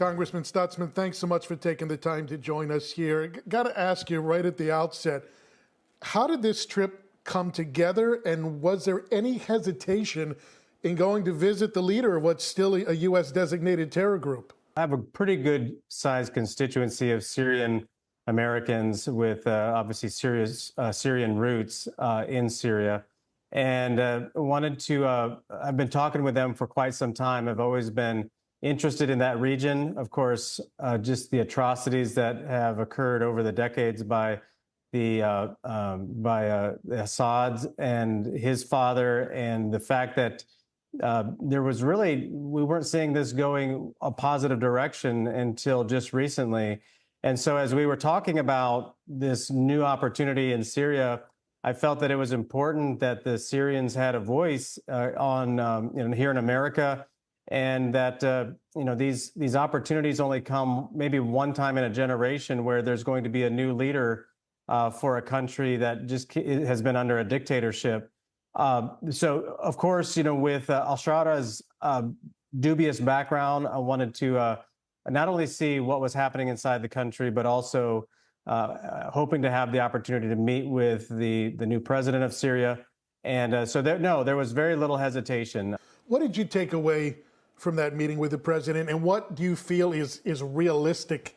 Congressman Stutzman, thanks so much for taking the time to join us here. Got to ask you right at the outset, how did this trip come together, and was there any hesitation in going to visit the leader of what's still a U.S. designated terror group? I have a pretty good sized constituency of Syrian Americans with obviously Syrian roots in Syria, and I've been talking with them for quite some time. I've always been interested in that region. Of course, just the atrocities that have occurred over the decades by Assad and his father, and the fact that we weren't seeing this going a positive direction until just recently. And so as we were talking about this new opportunity in Syria, I felt that it was important that the Syrians had a voice here in America, and that these opportunities only come maybe one time in a generation, where there's going to be a new leader for a country that just has been under a dictatorship. So, of course, with al-Shara's dubious background, I wanted to not only see what was happening inside the country, but also hoping to have the opportunity to meet with the new president of Syria. And there was very little hesitation. What did you take away from that meeting with the president, and what do you feel is realistic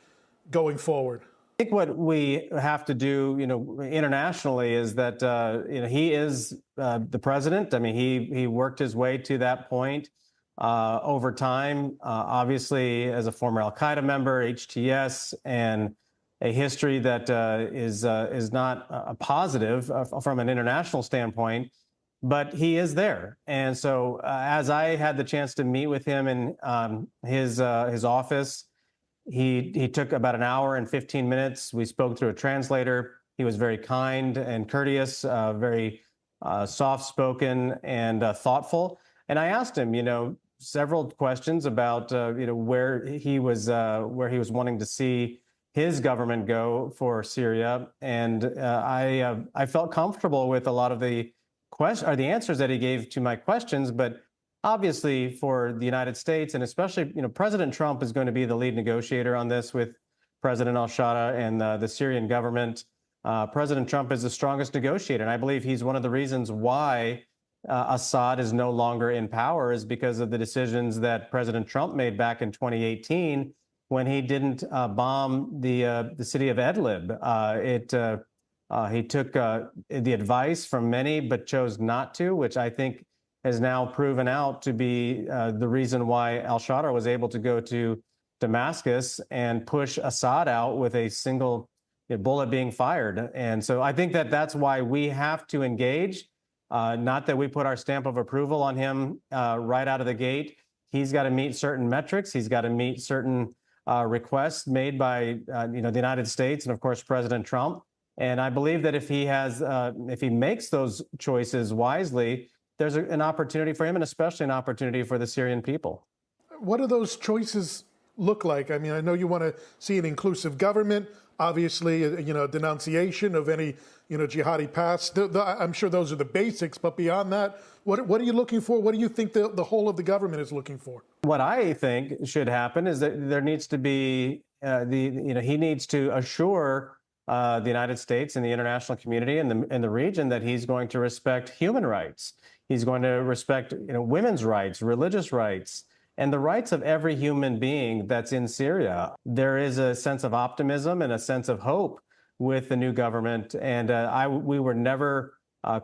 going forward? I think what we have to do, internationally, is that he is the president. I mean, he worked his way to that point over time. Obviously, as a former al-Qaeda member, HTS, and a history that is not a positive from an international standpoint. But he is there, and so as I had the chance to meet with him in his office. He took about an hour and 15 minutes. We spoke through a translator. He was very kind and courteous, very soft-spoken and thoughtful. And I asked him, several questions about, where he was wanting to see his government go for Syria. And I felt comfortable with a lot of the answers that he gave to my questions, but obviously, for the United States, and especially, President Trump is going to be the lead negotiator on this with President al-Sharaa and the Syrian government. President Trump is the strongest negotiator, and I believe he's one of the reasons why Assad is no longer in power, is because of the decisions that President Trump made back in 2018 when he didn't bomb the city of Idlib. He took the advice from many, but chose not to, which I think has now proven out to be the reason why al-Sharaa was able to go to Damascus and push Assad out with a single bullet being fired. And so I think that that's why we have to engage, not that we put our stamp of approval on him right out of the gate. He's got to meet certain metrics. He's got to meet certain requests made by the United States and, of course, President Trump. And I believe that if he makes those choices wisely, there's an opportunity for him, and especially an opportunity for the Syrian people. What do those choices look like? I mean, I know you want to see an inclusive government, obviously, denunciation of any, jihadi past. I'm sure those are the basics, but beyond that, what are you looking for? What do you think the whole of the government is looking for? What I think should happen is that there needs to be, he needs to assure the United States and the international community and the region that he's going to respect human rights. He's going to respect, women's rights, religious rights, and the rights of every human being that's in Syria. There is a sense of optimism and a sense of hope with the new government, and we were never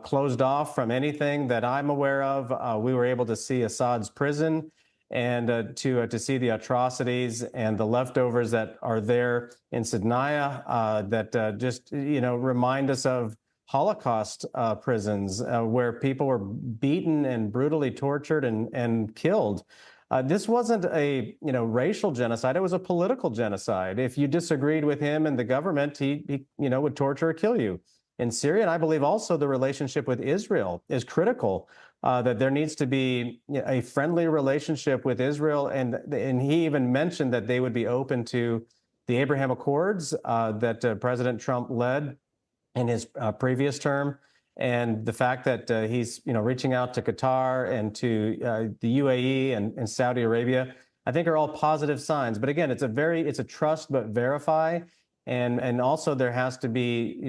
closed off from anything that I'm aware of. We were able to see Assad's prison and to see the atrocities and the leftovers that are there in Sidnaya that just remind us of Holocaust prisons where people were beaten and brutally tortured and killed. This wasn't a racial genocide; it was a political genocide. If you disagreed with him and the government, he would torture or kill you. In Syria, and I believe also the relationship with Israel is critical. That there needs to be a friendly relationship with Israel, and he even mentioned that they would be open to the Abraham Accords that President Trump led in his previous term, and the fact that he's reaching out to Qatar and to the UAE and Saudi Arabia. I think are all positive signs. But again, it's a trust but verify, and also there has to be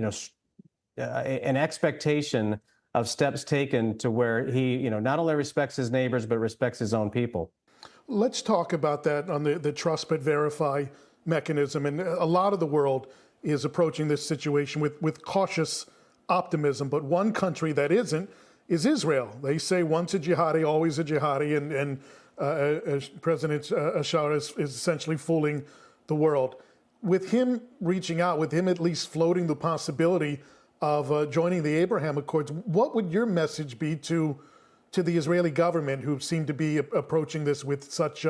an expectation of steps taken to where he not only respects his neighbors but respects his own people. Let's talk about that on the trust but verify mechanism. And a lot of the world is approaching this situation with cautious optimism. But one country that isn't is Israel. They say once a jihadi, always a jihadi. And President al-Sharaa is essentially fooling the world. With him reaching out, with him at least floating the possibility of joining the Abraham Accords, what would your message be to the Israeli government, who seem to be approaching this with such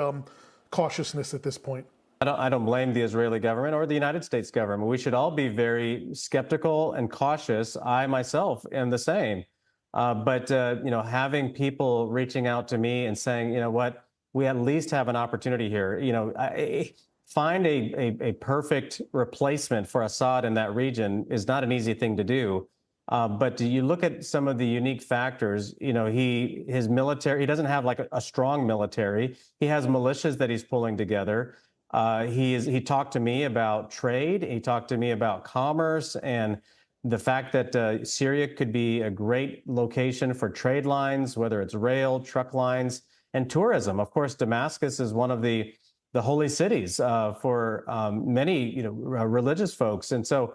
cautiousness at this point? I don't blame the Israeli government or the United States government. We should all be very skeptical and cautious. I myself am the same. But having people reaching out to me and saying, what, we at least have an opportunity here. Find a perfect replacement for Assad in that region is not an easy thing to do. But you look at some of the unique factors. His military, he doesn't have like a strong military. He has militias that he's pulling together. He talked to me about trade. He talked to me about commerce and the fact that Syria could be a great location for trade lines, whether it's rail, truck lines, and tourism. Of course, Damascus is one of the holy cities for many religious folks. And so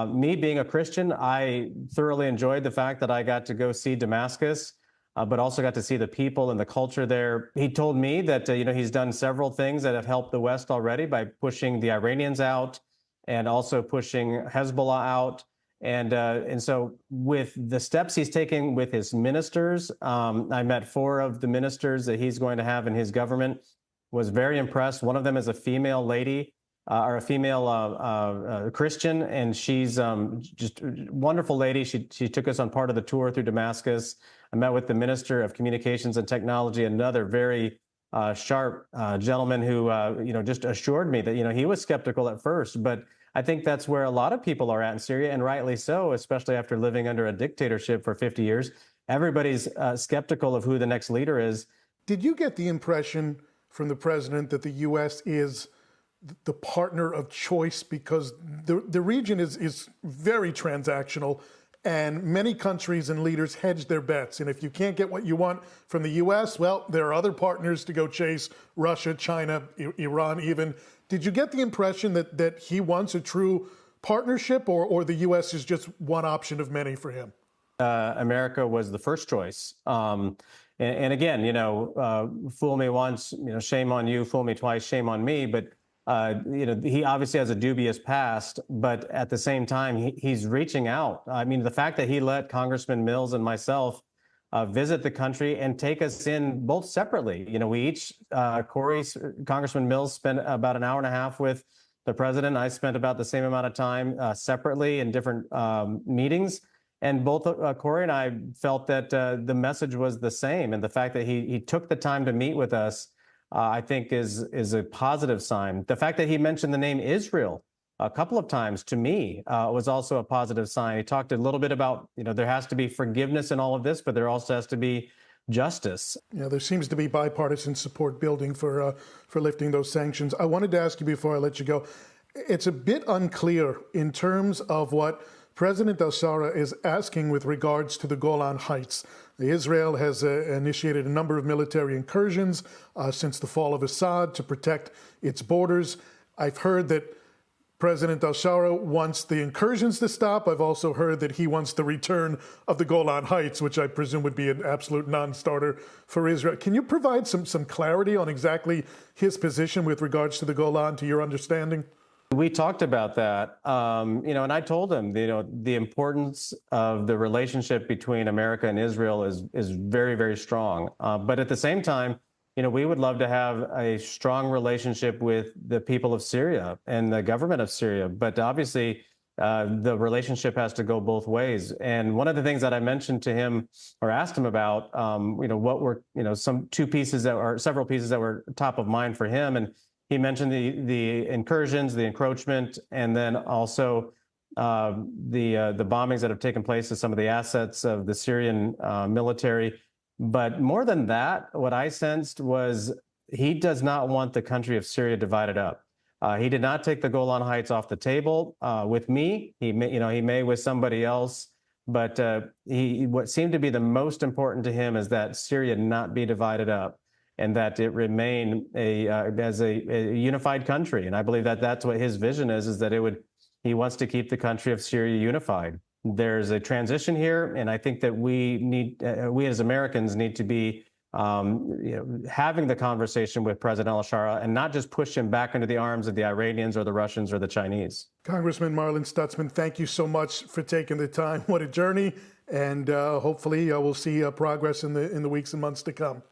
me being a Christian, I thoroughly enjoyed the fact that I got to go see Damascus, but also got to see the people and the culture there. He told me that he's done several things that have helped the West already by pushing the Iranians out and also pushing Hezbollah out. And so with the steps he's taking with his ministers, I met 4 of the ministers that he's going to have in his government, was very impressed. One of them is a female lady or a female Christian, and she's just a wonderful lady. She took us on part of the tour through Damascus. I met with the Minister of Communications and Technology, another very sharp gentleman who just assured me that he was skeptical at first, but I think that's where a lot of people are at in Syria, and rightly so, especially after living under a dictatorship for 50 years. Everybody's skeptical of who the next leader is. Did you get the impression from the president that the U.S. is the partner of choice? Because the region is very transactional, and many countries and leaders hedge their bets. And if you can't get what you want from the U.S., well, there are other partners to go chase: Russia, China, Iran even. Did you get the impression that he wants a true partnership, or the U.S. is just one option of many for him? America was the first choice. And again, fool me once, shame on you, fool me twice, shame on me. But, he obviously has a dubious past, but at the same time, he's reaching out. I mean, the fact that he let Congressman Mills and myself visit the country and take us in both separately. We each, Congressman Mills spent about an hour and a half with the president. I spent about the same amount of time separately in different meetings. And both Corey and I felt that the message was the same. And the fact that he took the time to meet with us, I think is a positive sign. The fact that he mentioned the name Israel a couple of times to me was also a positive sign. He talked a little bit about, there has to be forgiveness in all of this, but there also has to be justice. Yeah, there seems to be bipartisan support building for lifting those sanctions. I wanted to ask you before I let you go, it's a bit unclear in terms of what President al-Sharaa is asking with regards to the Golan Heights. Israel has initiated a number of military incursions since the fall of Assad to protect its borders. I've heard that President al-Sharaa wants the incursions to stop. I've also heard that he wants the return of the Golan Heights, which I presume would be an absolute non-starter for Israel. Can you provide some clarity on exactly his position with regards to the Golan, to your understanding? We talked about that, and I told him, the importance of the relationship between America and Israel is very, very strong. But at the same time, we would love to have a strong relationship with the people of Syria and the government of Syria. But obviously, the relationship has to go both ways. And one of the things that I mentioned to him or asked him about, what were, several pieces that were top of mind for him. And he mentioned the incursions, the encroachment, and then also the bombings that have taken place of some of the assets of the Syrian military. But more than that, what I sensed was he does not want the country of Syria divided up. He did not take the Golan Heights off the table with me. He may with somebody else, but what seemed to be the most important to him is that Syria not be divided up, and that it remain as a unified country. And I believe that that's what his vision is that he wants to keep the country of Syria unified. There's a transition here, and I think that we as Americans need to be having the conversation with President al-Sharaa and not just push him back into the arms of the Iranians or the Russians or the Chinese. Congressman Marlin Stutzman, thank you so much for taking the time. What a journey, and hopefully we'll see progress in the weeks and months to come.